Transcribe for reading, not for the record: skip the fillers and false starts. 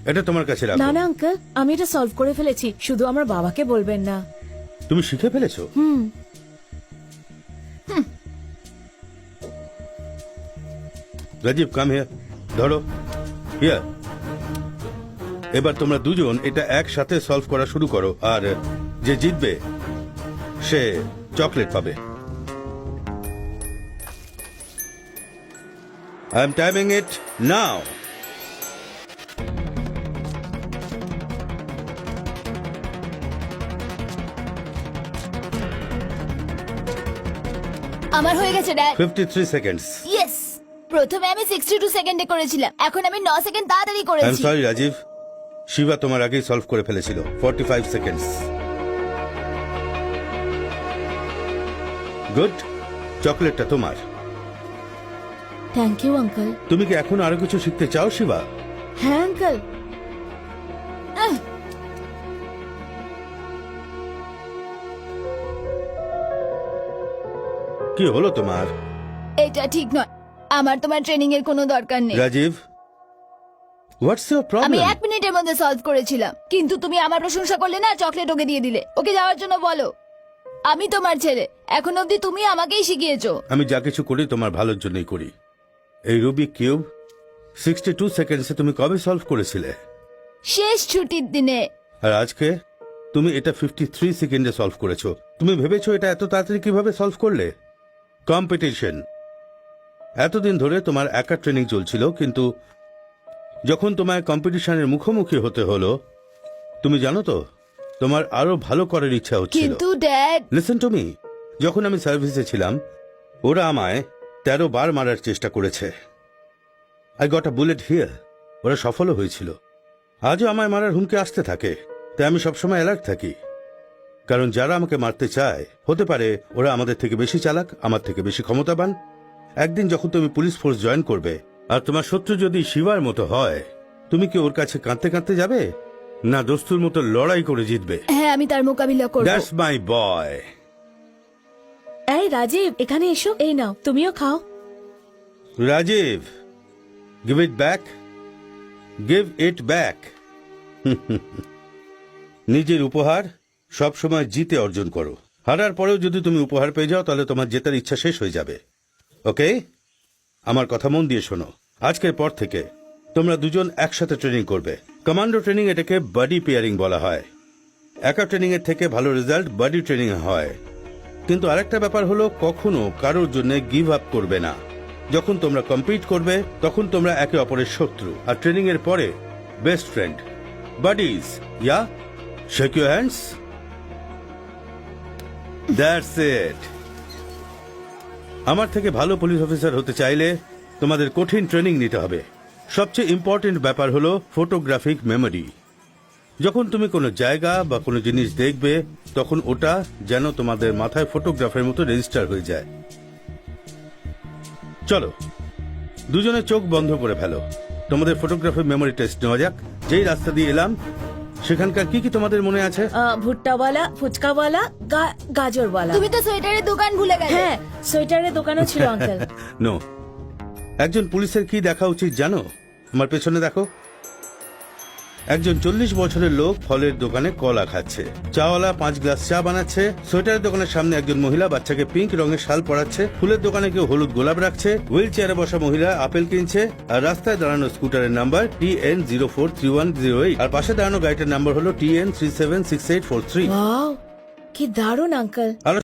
এটা তোমার কাছে রাখো। না না আঙ্কেল, আমি এটা সলভ করে ফেলেছি, শুধু আমার বাবাকে বলবেন না। তুমি শিখে ফেলেছো? রাজীব কাম হিয়ার, ধরো হিয়ার। এবার তোমরা দুজন এটা একসাথে সলভ করা শুরু করো, আর যে জিতবে সে চকলেট পাবে। আই এম টাইমিং ইট নাও। আমার হয়ে গেছে ড্যাড। 53 সেকেন্ডস। ইয়েস, প্রথমে আমি 62 সেকেন্ডে করেছিলাম, এখন আমি 9 সেকেন্ড তাড়াতাড়ি আই এম করেছি। সরি রাজীব, শিবা তোমার আগেই সলভ করে ফেলেছিল। 45 সেকেন্ডস। গুড, চকলেটটা তোমার। Thank you uncle. তুমি কি এখন আরো কিছু শিখতে চাও শিবা? হ্যাঁ আঙ্কেল। কি হলো তোমার? এটা ঠিক নয়, আমার তোমার ট্রেনিং এর কোনো দরকার নেই। রাজীব, হোয়াটস ইউর আমি প্রবলেম? 1 মিনিটের মধ্যে সলভ করেছিলাম, কিন্তু তুমি আমার প্রশংসা করলে না, চকলেট ওকে দিয়ে দিলে। ওকে যাওয়ার জন্য বলো। আমি তোমার ছেলে, এখন অবধি তুমি আমাকেই শিখিয়েছো। আমি যা কিছু করি তোমার ভালোর জন্যই করি। এই রুবিক কিউব 62 সেকেন্ডসে তুমি কবে সলভ করেছিলে? শেষ ছুটির দিনে। আর আজকে তুমি এটা 53 সেকেন্ডে সলভ করেছো। তুমি ভেবেছো এটা এত তাড়াতাড়ি কিভাবে সলভ করলে? কম্পিটিশন। এতদিন ধরে তোমার একা ট্রেনিং চলছিল, কিন্তু যখন তোমায় কম্পিটিশনের মুখোমুখি হতে হলো, তুমি জানো তো তোমার আরো ভালো করার ইচ্ছা হচ্ছিল। কিন্তু ড্যাড, লিসেন টু মি, যখন আমি সার্ভিসে ছিলাম ওরা আমায় 13 বার মারার চেষ্টা করেছে। I got a bullet here. ওরা সফলও হয়েছিল। আজও আমায় মারার হুমকি আসতে থাকে, তাই আমি সবসময় অ্যালার্ট থাকি। কারণ যারা আমাকে মারতে চায়, হতে পারে ওরা আমাদের থেকে বেশি চালাক, আমার থেকে বেশি ক্ষমতাবান। একদিন যখন তুমি পুলিশ ফোর্স জয়েন করবে, আর তোমার শত্রু যদি শিবার মতো হয়, তুমি কি ওর কাছে কাঁদতে কাঁদতে যাবে, না দোস্তুর মতো লড়াই করে জিতবে? হ্যাঁ আমি তার মোকাবিলা করব। দ্যাটস মাই বয়। এই রাজীব, এখানে এসো, এই নাও, তুমিও খাও। Rajib, give it back. Give it back. নিজের উপহার সব সময় জিতে অর্জন করো। হারার পরেও যদি তুমি উপহার পেয়ে যাও, তাহলে তোমার জেতার ইচ্ছা শেষ হয়ে যাবে। ওকে, আমার কথা মন দিয়ে শোনো। আজকের পর থেকে তোমরা দুজন একসাথে ট্রেনিং করবে। কমান্ডো ট্রেনিং, এটাকে বডি পেয়ারিং বলা হয়। একা ট্রেনিং এর থেকে ভালো রেজাল্ট বডি ট্রেনিং হয়। কিন্তু আরেকটা ব্যাপার হলো, কখনো কারোর জন্য গিভ আপ করবে না। যখন তোমরা কম্পিট করবে, তখন তোমরা একে অপরের শত্রু, আর ট্রেনিং এর পরে best friend, buddies. Yeah, shake your hands. That's it. আমার থেকে ভালো পুলিশ অফিসার হতে চাইলে তোমাদের কঠিন ট্রেনিং নিতে হবে। সবচেয়ে ইম্পর্টেন্ট ব্যাপার হলো ফটোগ্রাফিক মেমোরি। যখন তুমি কোনো জায়গা বা কোনো জিনিস দেখবে, তখন ওটা যেন তোমাদের মাথায় ফটোগ্রাফের মতো রেজিস্টার হয়ে যায়। চলো, দুজনে চোখ বন্ধ করে ফেলো। তোমাদের ফটোগ্রাফি মেমোরি টেস্ট নেওয়া যাক। যেই রাস্তা দিয়ে এলাম, সেখানকার কি কি তোমাদের মনে আছে? ভুট্টাওয়ালা, ফুচকাওয়ালা, গাজরওয়ালা। তুমি তো সোয়েটারের দোকান ভুলে গেলে। হ্যাঁ, সোয়েটারের দোকানও ছিল আঙ্কেল। নো, একজন পুলিশের কি দেখা উচিত জানো? আমার পেছনে দেখো। একজন 40 বছরের লোক ফলের দোকানে কলা খাচ্ছে। চাওয়ালা 5 গ্লাস চা বানাচ্ছে। সোয়েটারের দোকানের সামনে একজন মহিলা বাচ্চাকে পিঙ্ক রঙের শাল পরাচ্ছে। ফুলের দোকানে কেউ হলুদ গোলাপ রাখছে। হুইল চেয়ারে বসা মহিলা আপেল কিনছে। আর রাস্তায় দাঁড়ানো স্কুটারের নাম্বার TN043108, আর পাশে দাঁড়ানো গাড়িটার নাম্বার হলো TN376843। ওয়াও, কি দারুণ আঙ্কেল।